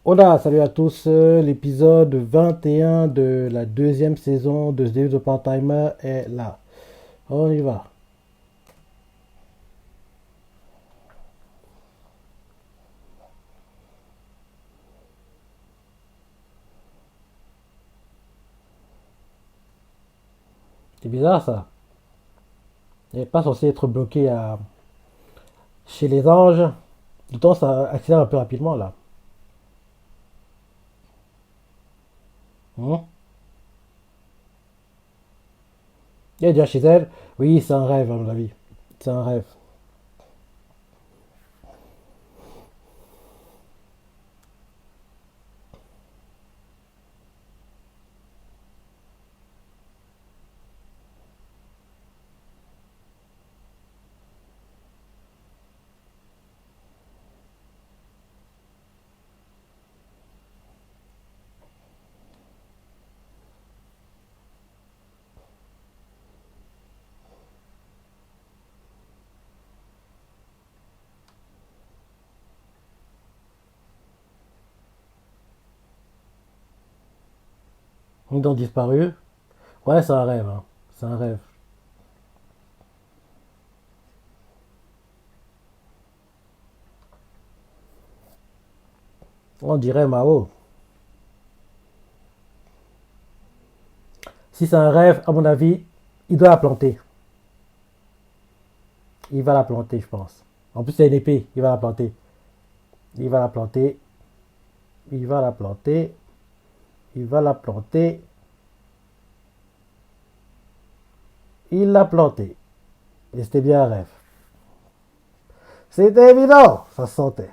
Hola, salut à tous. L'épisode 21 de la deuxième saison de The Days of Part-Timer est là. On y va. C'est bizarre ça. Il n'est pas censé être bloqué chez les anges. Du temps, ça accélère un peu rapidement là. Hmm. Il est déjà chez elle. Oui, c'est un rêve à mon avis. C'est un rêve. Ils ont disparu. Ouais, c'est un rêve, hein. C'est un rêve. On dirait Mao. Si c'est un rêve, à mon avis, il doit la planter. Il va la planter, je pense. En plus, c'est une épée. Il va la planter. Il va la planter. Il va la planter. Il va la planter. Il l'a planté. Et c'était bien un rêve. C'était évident, ça se sentait.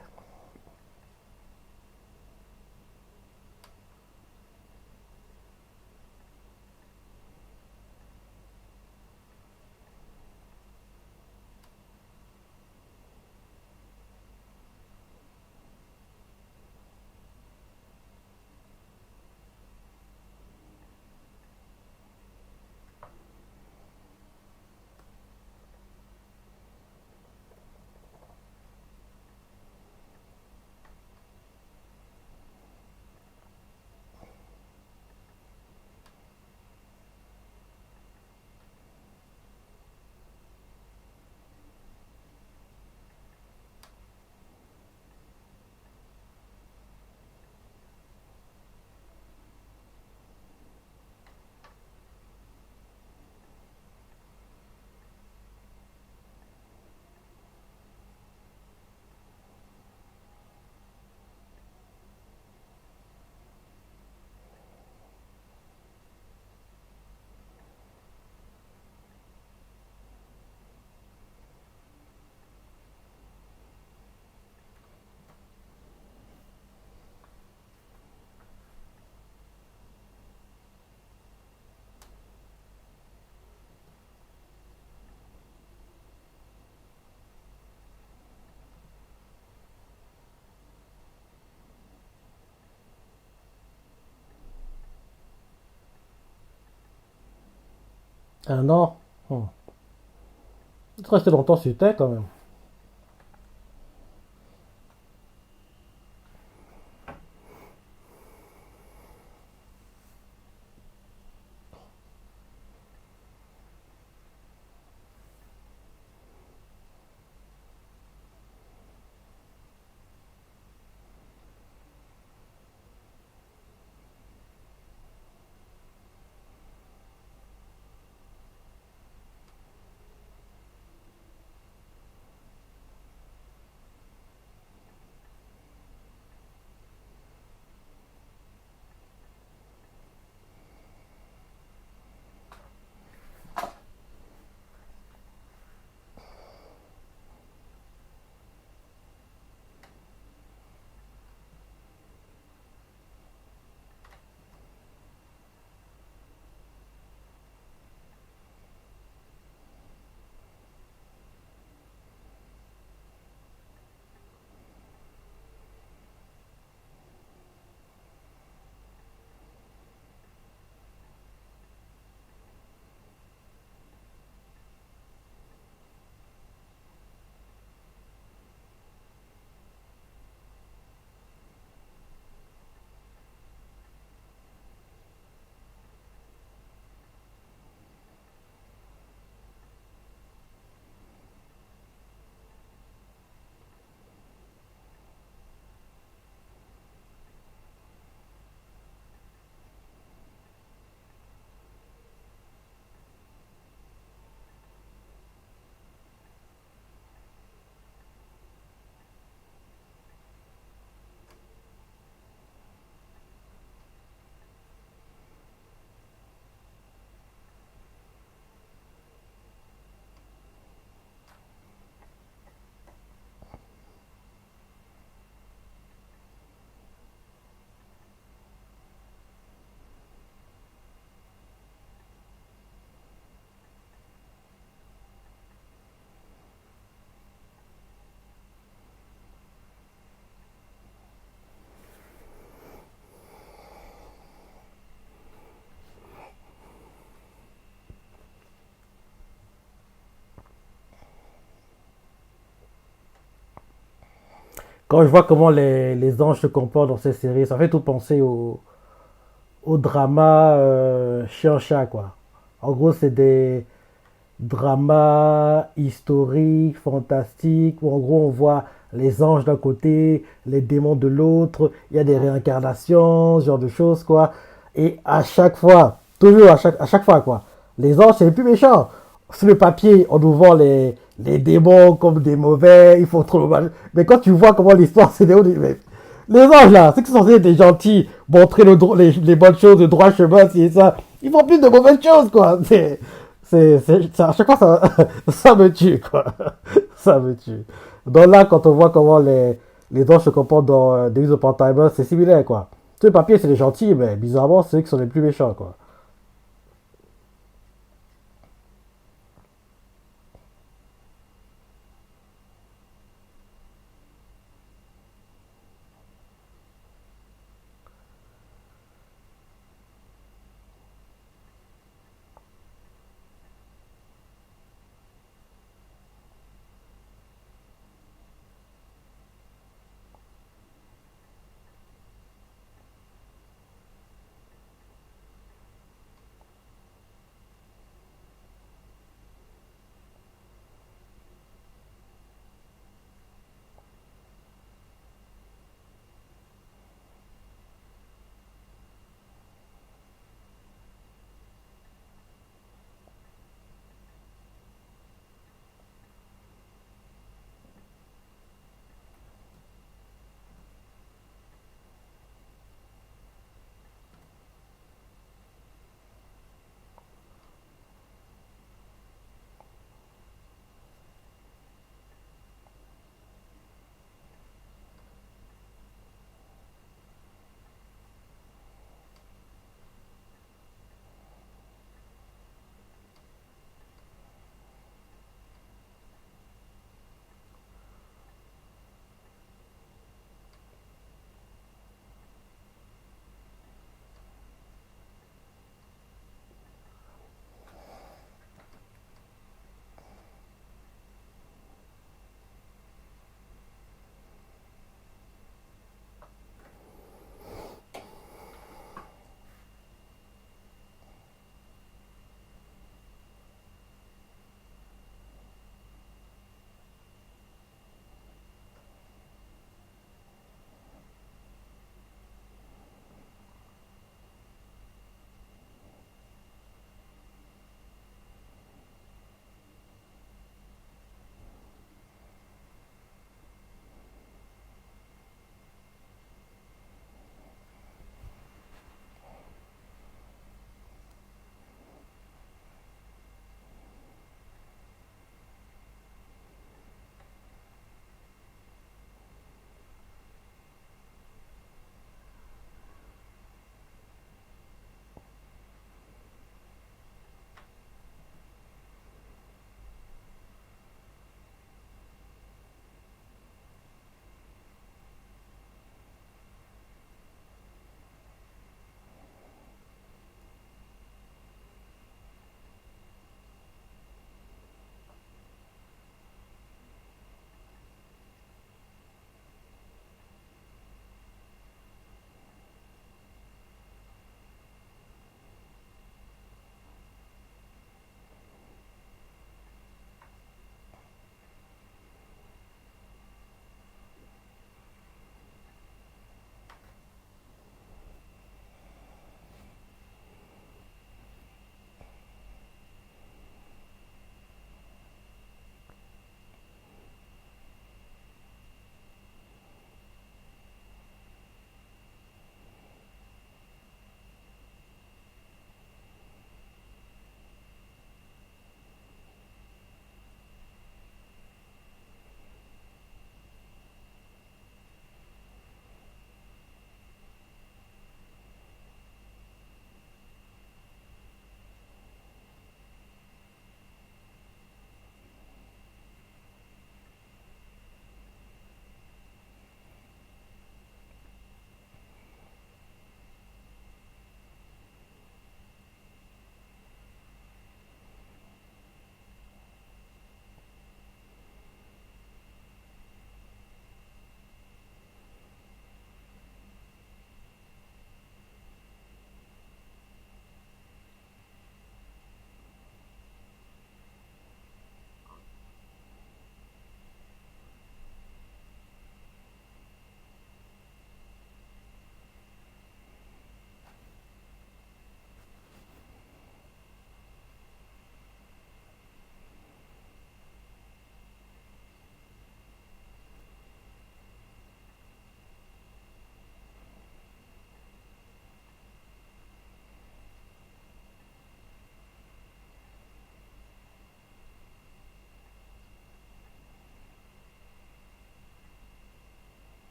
Un an. Il restait longtemps sur Terre quand même. Quand je vois comment les anges se comportent dans ces séries, ça fait tout penser au drama chien-chat, quoi. En gros, c'est des dramas historiques, fantastiques, où en gros, on voit les anges d'un côté, les démons de l'autre, il y a des réincarnations, ce genre de choses, quoi. Et à chaque fois, toujours à chaque fois, quoi, les anges, c'est les plus méchants. Sur le papier, on nous vend les démons comme des mauvais, ils font trop mal. Mais quand tu vois comment l'histoire se déroule, mais les anges là, ceux qui sont censés être des gentils, montrer les bonnes choses, le droit chemin, si et ça, ils font plus de mauvaises choses, quoi. À chaque fois, ça, ça me tue, quoi. Ça me tue. Donc là, quand on voit comment les anges se comportent dans Days of Time, c'est similaire, quoi. Sur le papier, c'est les gentils, mais bizarrement, c'est eux qui sont les plus méchants, quoi.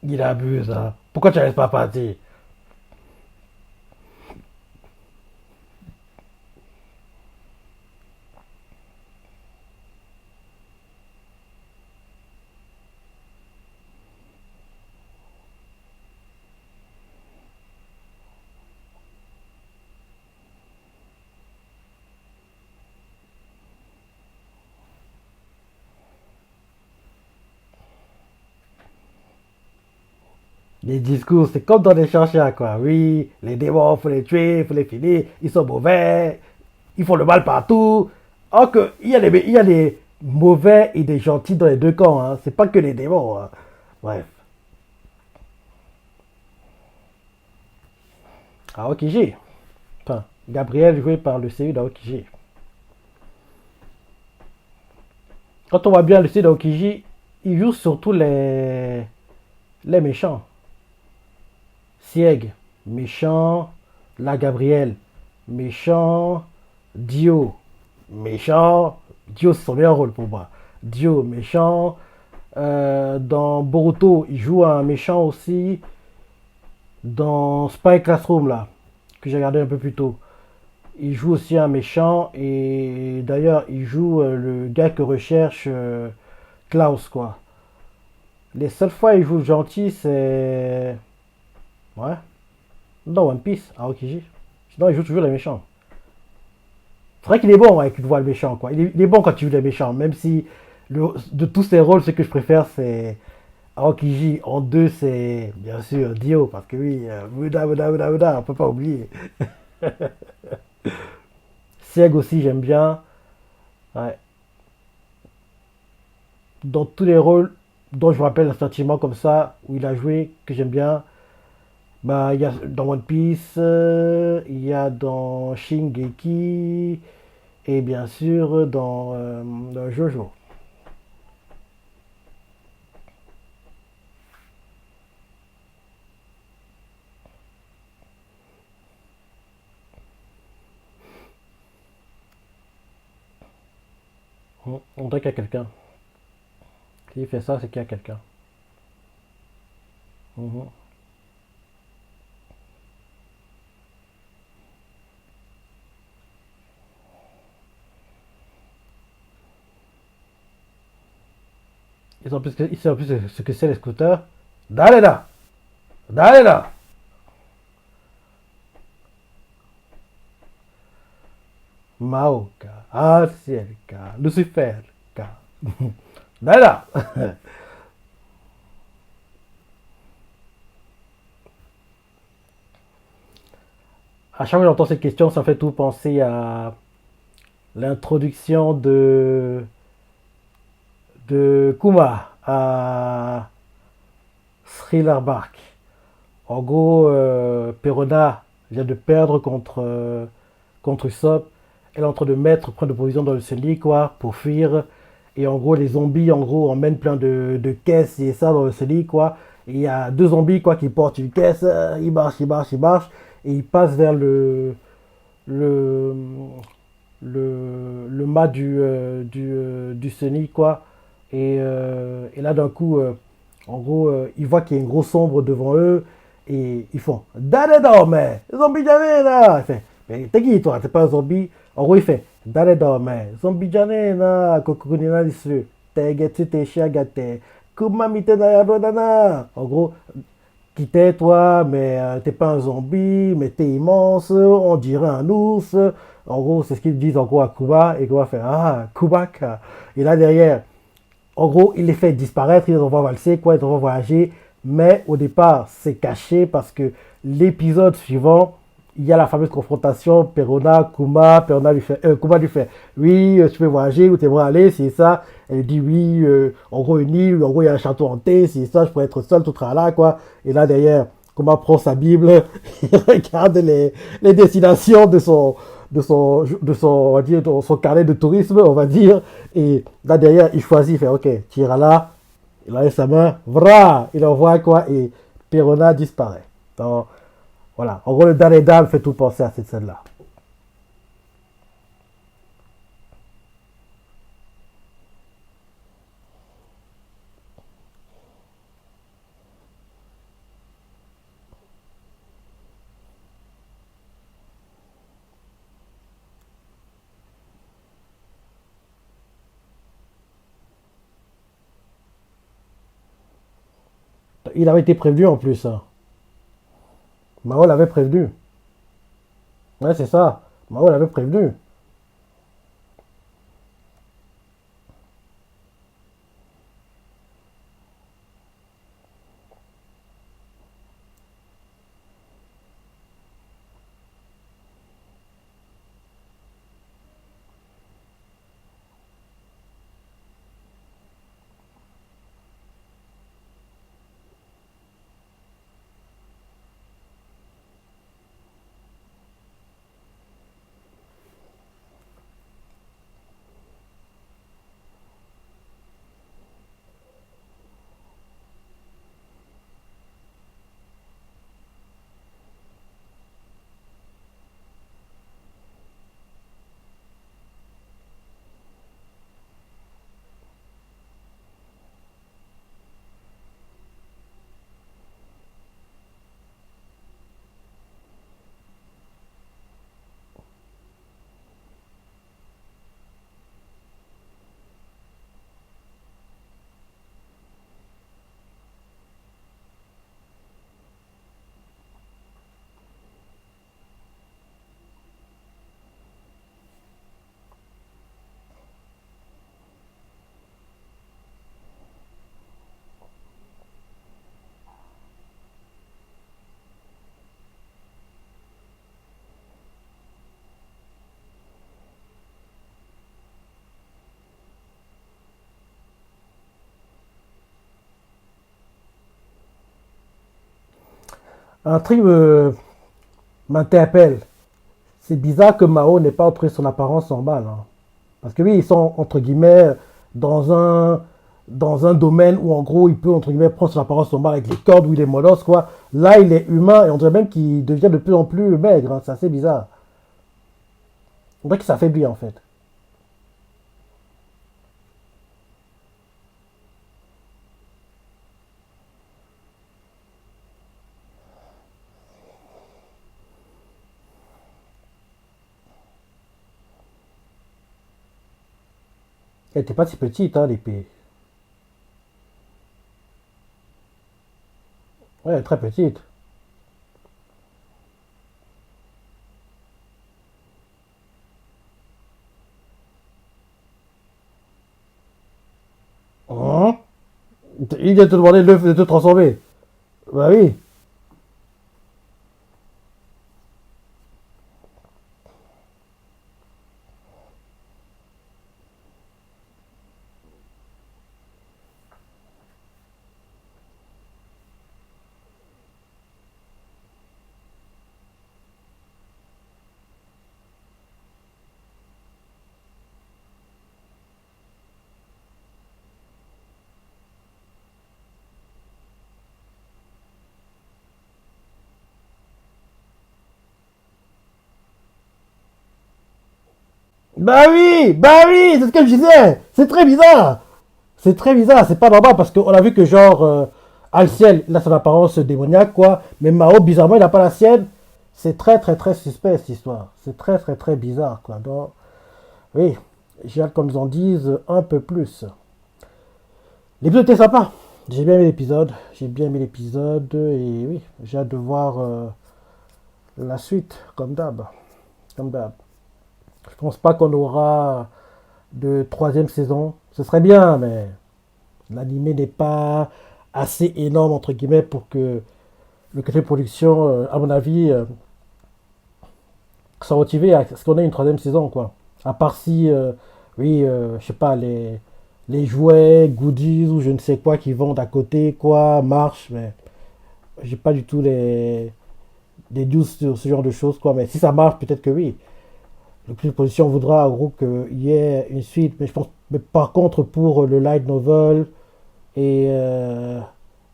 Il abuse, hein. Pourquoi tu ne laisses pas partir? Les discours, c'est comme dans les chercheurs, quoi. Oui, les démons, faut les tuer, faut les finir. Ils sont mauvais, ils font le mal partout. Or que, il y a des mauvais et des gentils dans les deux camps, hein. C'est pas que les démons, hein. Bref. Aokiji. Enfin, Gabriel joué par le CU d'Aokiji. Quand on voit bien le CU d'Aokiji, il joue surtout les méchants. Sieg, méchant. La Gabrielle, méchant. Dio, méchant. Dio, c'est son meilleur rôle pour moi. Dio, méchant. Dans Boruto, il joue un méchant aussi. Dans Spy Classroom, là, que j'ai regardé un peu plus tôt, il joue aussi un méchant. Et d'ailleurs, il joue le gars que recherche Klaus, quoi. Les seules fois où il joue le gentil, c'est. Ouais. Dans One Piece, Aokiji. Sinon, il joue toujours les méchants. C'est vrai qu'il est bon avec une voix le méchant, quoi. Il est bon quand tu joues les méchants, même si de tous ses rôles, ce que je préfère, c'est Aokiji. En deux, c'est bien sûr Dio, parce que oui, on peut pas oublier. Sieg aussi, j'aime bien. Ouais. Dans tous les rôles dont je me rappelle un sentiment comme ça, où il a joué, que j'aime bien, bah, il y a dans One Piece, il y a dans Shingeki, et bien sûr dans Jojo. On dirait qu'il y a quelqu'un. S'il fait ça, c'est qu'il y a quelqu'un. Mhm. Ils savent en plus ce que c'est les scooters. Dale là! Dale là! Maoka, Asielka, Luciferka. Dale là! À chaque fois que j'entends cette question, ça fait tout penser à l'introduction de Kuma à Thriller Bark. En gros, Perona vient de perdre contre Usopp. Elle est en train de mettre, prendre de position dans le Sunny, quoi, pour fuir. Et en gros, les zombies, en gros, emmènent plein de caisses et ça dans le Sunny, quoi. Et il y a deux zombies, quoi, qui portent une caisse. Ils marchent, ils marchent, ils marchent. Et ils passent vers le, le mât du Sunny, quoi. Et là, d'un coup, en gros, ils voient qu'il y a une grosse ombre devant eux. Et ils font Dale dorme! Zombie là! Il fait mais t'es qui toi? T'es pas un zombie? En gros, il fait Dale dorme! Zombie na kokunina disu. Tegetsu te shiagate. Kuma mite na yarodana! En gros, qui t'es toi, mais t'es pas un zombie, mais t'es immense, on dirait un ours. En gros, c'est ce qu'ils disent en gros à Kuba, et Kuba fait Ah, Kubaka. Et là derrière, en gros, il les fait disparaître, il les envoie valser, quoi, il les envoie voyager. Mais au départ, c'est caché parce que l'épisode suivant, il y a la fameuse confrontation Perona, Kuma, Kuma lui fait oui, tu peux voyager, où tu aimerais aller, c'est ça. Elle dit oui, en gros une île, en gros il y a un château hanté, c'est ça, je pourrais être seul, tout là, quoi. Et là derrière, Kuma prend sa Bible, il regarde les destinations on va dire, de son carnet de tourisme, on va dire. Et là derrière, il choisit, il fait ok, tu iras là, il enlève sa main, vra, il envoie quoi, et Perona disparaît. Donc, voilà. En gros, le dernier dame fait tout penser à cette scène-là. il avait été prévenu en plus, hein. Mao l'avait prévenu. Ouais, c'est ça. Mao l'avait prévenu. Un truc m'interpelle. C'est bizarre que Mao n'ait pas pris son apparence normale, hein. Parce que oui, ils sont, entre guillemets, dans un, dans un domaine où, en gros, il peut, entre guillemets, prendre son apparence normale avec les cordes, où il est molosse, quoi. Là, il est humain et on dirait même qu'il devient de plus en plus maigre, hein. C'est assez bizarre. On dirait qu'il s'affaiblit, en fait. Elle était pas si petite, hein, l'épée. Ouais, elle est très petite. Hein. Il vient te demander de te transformer. Bah oui. Bah oui, c'est ce que je disais. C'est très bizarre. C'est très bizarre, c'est pas normal parce qu'on a vu que genre Alciel, il a son apparence démoniaque quoi, mais Mao bizarrement il a pas la sienne. C'est très très très suspect cette histoire. C'est très très très bizarre quoi. Donc oui, j'ai hâte qu'on nous en dise un peu plus. L'épisode était sympa. J'ai bien aimé l'épisode. J'ai bien aimé l'épisode et oui, j'ai hâte de voir la suite comme d'hab. Comme d'hab. Je pense pas qu'on aura de troisième saison. Ce serait bien, mais l'animé n'est pas assez énorme entre guillemets pour que le café production, à mon avis, soit motivé à ce qu'on ait une troisième saison, quoi. À part si, oui, je sais pas, les jouets, goodies ou je ne sais quoi qui vendent à côté, quoi, marchent, mais j'ai pas du tout les news sur ce genre de choses, quoi. Mais si ça marche, peut-être que oui. Le café production voudra, en gros, qu'il y ait une suite, mais je pense, mais par contre, pour le light novel et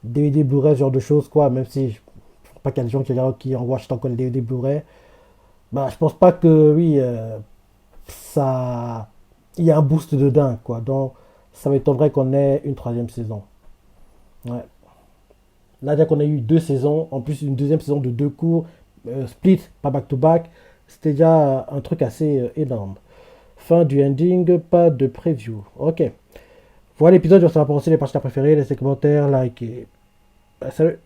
DVD Blu-ray, ce genre de choses, quoi, même si je pense pas qu'il y a des gens qui en watchent encore les DVD Blu-ray, bah, je pense pas que, oui, ça. Il y a un boost de dingue, quoi. Donc, ça m'étonnerait qu'on ait une troisième saison. Ouais. Là, déjà qu'on a eu deux saisons, en plus une deuxième saison de deux cours, split, pas back-to-back, c'était déjà un truc assez énorme. Fin du ending, pas de preview. Ok. Voilà l'épisode, je vous ai pensé les parties préférées, laissez des commentaires, likez. Salut.